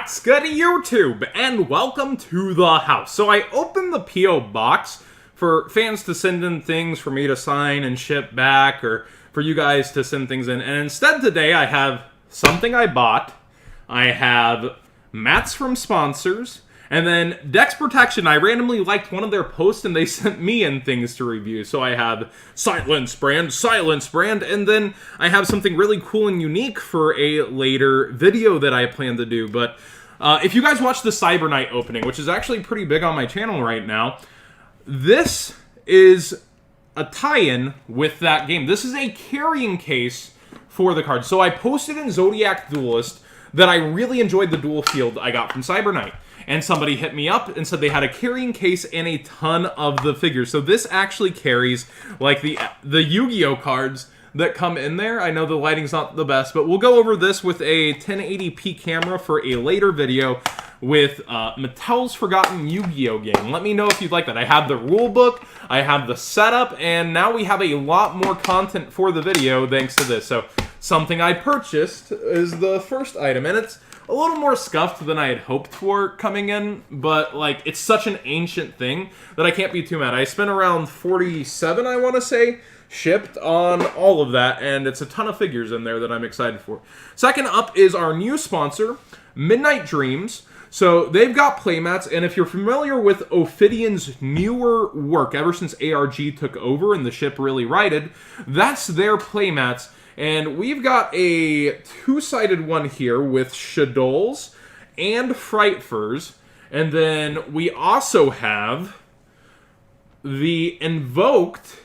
What's good, YouTube? And welcome to the house. So I opened the P.O. box for fans to send in things for me to sign and ship back, or for you guys to send things in. And instead today I have something I bought, I have mats from sponsors, and then Dex Protection. I randomly liked one of their posts and they sent me in things to review. So I have Silence Brand, and then I have something really cool and unique for a later video that I plan to do. But if you guys watch the Cyber Night opening, which is actually pretty big on my channel right now, this is a tie-in with that game. This is a carrying case for the cards. So I posted in Zodiac Duelist that I really enjoyed the dual field I got from Cyber Night. And somebody hit me up and said they had a carrying case and a ton of the figures. So this actually carries, like, the Yu-Gi-Oh cards that come in there. I know the lighting's not the best, but we'll go over this with a 1080p camera for a later video with Mattel's Forgotten Yu-Gi-Oh game. Let me know if you'd like that. I have the rule book, I have the setup, and now we have a lot more content for the video thanks to this. So something I purchased is the first item, and it's a little more scuffed than I had hoped for coming in, but, like, it's such an ancient thing that I can't be too mad. I spent around $47, I want to say, shipped on all of that, and it's a ton of figures in there that I'm excited for. Second up is our new sponsor, Midnight Dreams. So they've got Playmats, and if you're familiar with Ophidion's newer work, ever since ARG took over and the ship really righted, that's their Playmats. And we've got a two-sided one here with Shadows and Frightfurs. And then we also have the Invoked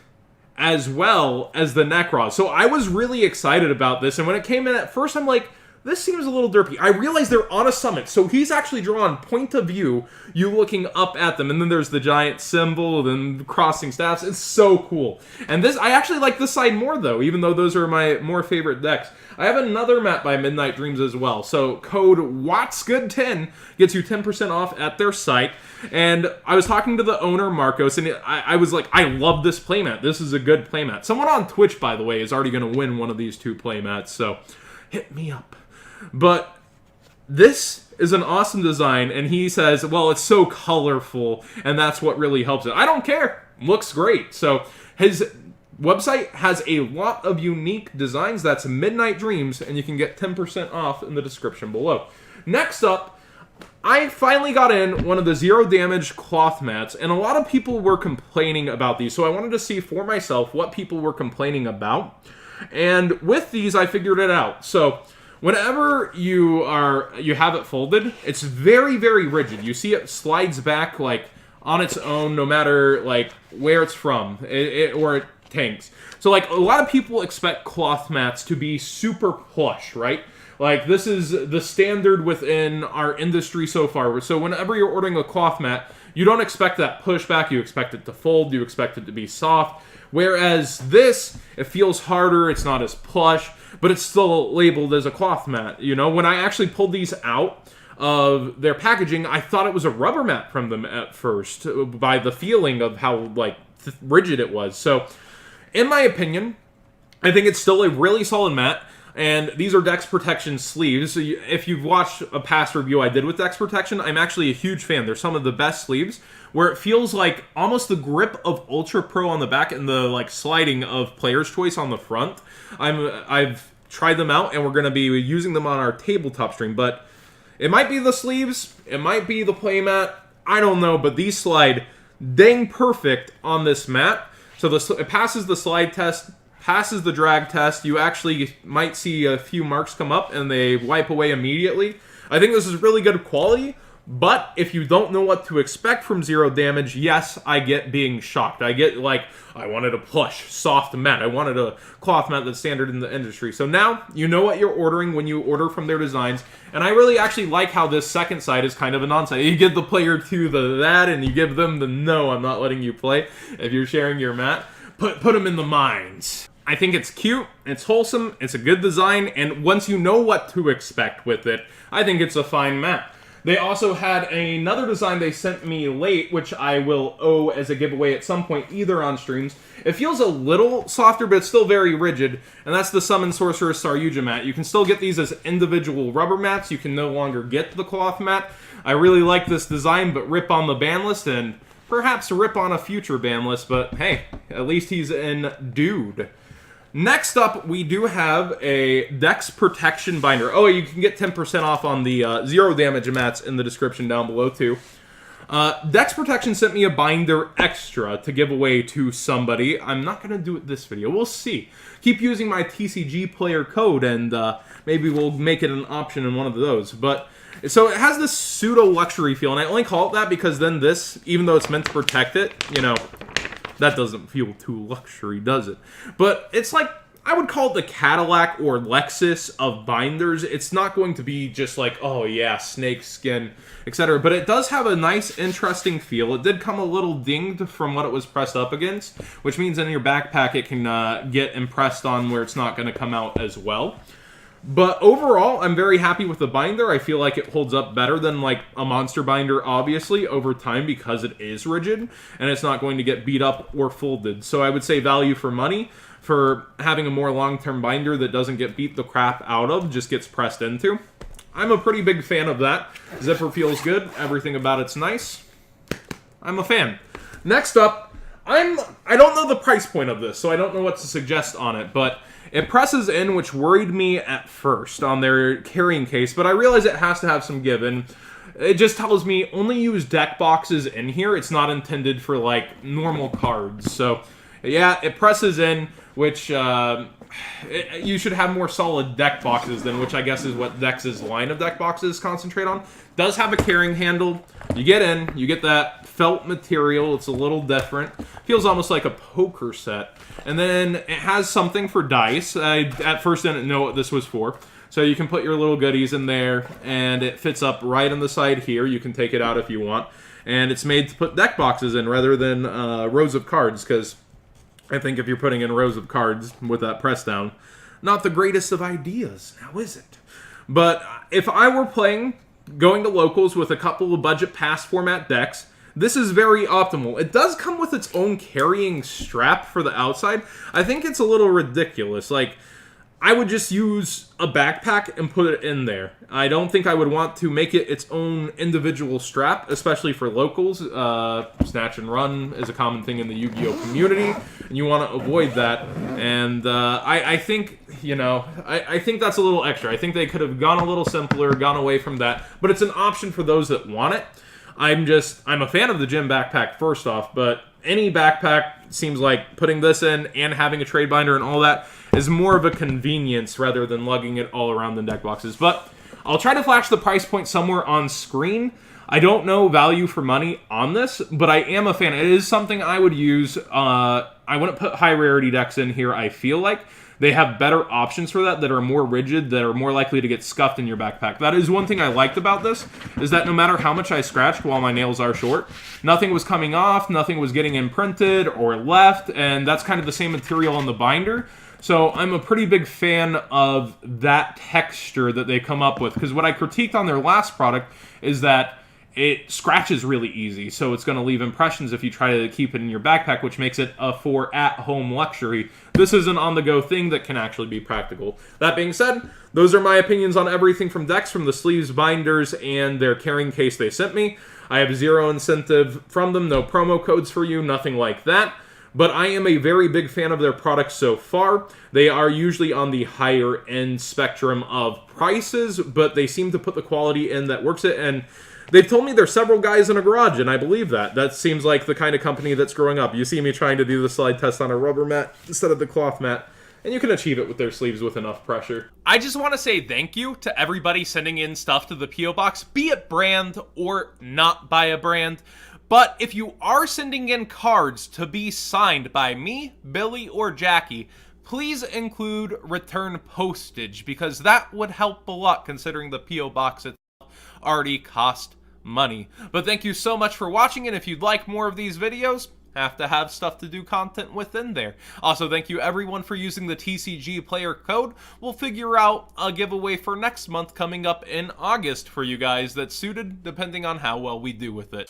as well as the Necros. So I was really excited about this. And when it came in at first, I'm like, this seems a little derpy. I realized they're on a summit, so he's actually drawn point of view, you looking up at them, and then there's the giant symbol, then crossing staffs. It's so cool. And this, I actually like this side more, though, even though those are my more favorite decks. I have another mat by Midnight Dreams as well, so code WhatsGood10 gets you 10% off at their site. And I was talking to the owner, Marcos, and I was like, I love this playmat. This is a good playmat. Someone on Twitch, by the way, is already going to win one of these two playmats, so hit me up. But this is an awesome design, and he says, well, it's so colorful, and that's what really helps it. I don't care. Looks great. So his website has a lot of unique designs. That's Midnight Dreams, and you can get 10% off in the description below. Next up, I finally got in one of the zero damage cloth mats, and a lot of people were complaining about these, so I wanted to see for myself what people were complaining about. And with these, I figured it out. So whenever you have it folded, it's very, very rigid. You see it slides back, like, on its own, no matter, like, where it's from, or it tanks. So, like, a lot of people expect cloth mats to be super plush, right? Like, this is the standard within our industry so far. So whenever you're ordering a cloth mat, you don't expect that pushback. You expect it to fold. You expect it to be soft. Whereas this, it feels harder. It's not as plush, but it's still labeled as a cloth mat. You know, when I actually pulled these out of their packaging, I thought it was a rubber mat from them at first by the feeling of how, like, rigid it was. So, in my opinion, I think it's still a really solid mat. And these are Dex Protection sleeves. So if you've watched a past review I did with Dex Protection, I'm actually a huge fan. They're some of the best sleeves, where it feels like almost the grip of Ultra Pro on the back and the, like, sliding of Player's Choice on the front. I've tried them out, and we're going to be using them on our tabletop stream. But it might be the sleeves, it might be the playmat, I don't know. But these slide dang perfect on this mat. So it passes the slide test, passes the drag test. You actually might see a few marks come up and they wipe away immediately. I think this is really good quality, but if you don't know what to expect from zero damage, yes, I get being shocked. I get, like, I wanted a plush, soft mat. I wanted a cloth mat that's standard in the industry. So now you know what you're ordering when you order from their designs, and I really actually like how this second side is kind of a non-side. You give the player two the that, and you give them the no, I'm not letting you play if you're sharing your mat. Put them in the mines. I think it's cute, it's wholesome, it's a good design, and once you know what to expect with it, I think it's a fine mat. They also had another design they sent me late, which I will owe as a giveaway at some point, either on streams. It feels a little softer, but it's still very rigid, and that's the Summon Sorcerer Saryuja mat. You can still get these as individual rubber mats. You can no longer get the cloth mat. I really like this design, but rip on the ban list, and perhaps rip on a future ban list, but hey, at least he's in dude. Next up, we do have a Dex Protection Binder. Oh, you can get 10% off on the 0 damage mats in the description down below, too. Dex Protection sent me a binder extra to give away to somebody. I'm not going to do it this video. We'll see. Keep using my TCG player code, and maybe we'll make it an option in one of those. But so it has this pseudo-luxury feel, and I only call it that because then this, even though it's meant to protect it, you know, that doesn't feel too luxury, does it? But it's like, I would call it the Cadillac or Lexus of binders. It's not going to be just like, oh yeah, snake skin, etc. But it does have a nice, interesting feel. It did come a little dinged from what it was pressed up against, which means in your backpack it can get impressed on where it's not going to come out as well. But overall, I'm very happy with the binder. I feel like it holds up better than like a monster binder, obviously, over time because it is rigid and it's not going to get beat up or folded. So I would say value for money for having a more long-term binder that doesn't get beat the crap out of, just gets pressed into. I'm a pretty big fan of that. Zipper feels good. Everything about it's nice. I'm a fan. Next up, I don't know the price point of this, so I don't know what to suggest on it, but it presses in, which worried me at first on their carrying case, but I realize it has to have some give, and it just tells me only use deck boxes in here. It's not intended for, like, normal cards. So, yeah, it presses in, which you should have more solid deck boxes than, which I guess is what Dex's line of deck boxes concentrate on. Does have a carrying handle. You get in, you get that felt material. It's a little different. Feels almost like a poker set. And then it has something for dice. I at first didn't know what this was for. So you can put your little goodies in there, and it fits up right on the side here. You can take it out if you want. And it's made to put deck boxes in rather than rows of cards, because I think if you're putting in rows of cards with that press down, not the greatest of ideas, now is it? But if I were playing, going to locals with a couple of budget pass format decks, this is very optimal. It does come with its own carrying strap for the outside. I think it's a little ridiculous. Like, I would just use a backpack and put it in there. I don't think I would want to make it its own individual strap, especially for locals. Snatch and run is a common thing in the Yu-Gi-Oh community, and you want to avoid that. And I think, you know, I think that's a little extra. I think they could have gone a little simpler, gone away from that, but it's an option for those that want it. I'm a fan of the gym backpack first off, but any backpack seems like putting this in and having a trade binder and all that is more of a convenience rather than lugging it all around the deck boxes. But I'll try to flash the price point somewhere on screen. I don't know value for money on this, but I am a fan. It is something I would use. I wouldn't put high rarity decks in here, I feel like. They have better options for that are more rigid, that are more likely to get scuffed in your backpack. That is one thing I liked about this, is that no matter how much I scratched while my nails are short, nothing was coming off, nothing was getting imprinted or left, and that's kind of the same material on the binder. So I'm a pretty big fan of that texture that they come up with, because what I critiqued on their last product is that it scratches really easy, so it's going to leave impressions if you try to keep it in your backpack, which makes it a for at-home luxury. This is an on-the-go thing that can actually be practical. That being said, those are my opinions on everything from decks, from the sleeves, binders, and their carrying case they sent me. I have zero incentive from them, no promo codes for you, nothing like that. But I am a very big fan of their products so far. They are usually on the higher end spectrum of prices, but they seem to put the quality in that works it, and they've told me there's several guys in a garage, and I believe that. That seems like the kind of company that's growing up. You see me trying to do the slide test on a rubber mat instead of the cloth mat, and you can achieve it with their sleeves with enough pressure. I just want to say thank you to everybody sending in stuff to the P.O. Box, be it brand or not by a brand. But if you are sending in cards to be signed by me, Billy, or Jackie, please include return postage, because that would help a lot considering the P.O. Box itself already cost money. But thank you so much for watching, and if you'd like more of these videos, have to have stuff to do content within there. Also, thank you everyone for using the TCG player code. We'll figure out a giveaway for next month coming up in August for you guys that's suited depending on how well we do with it.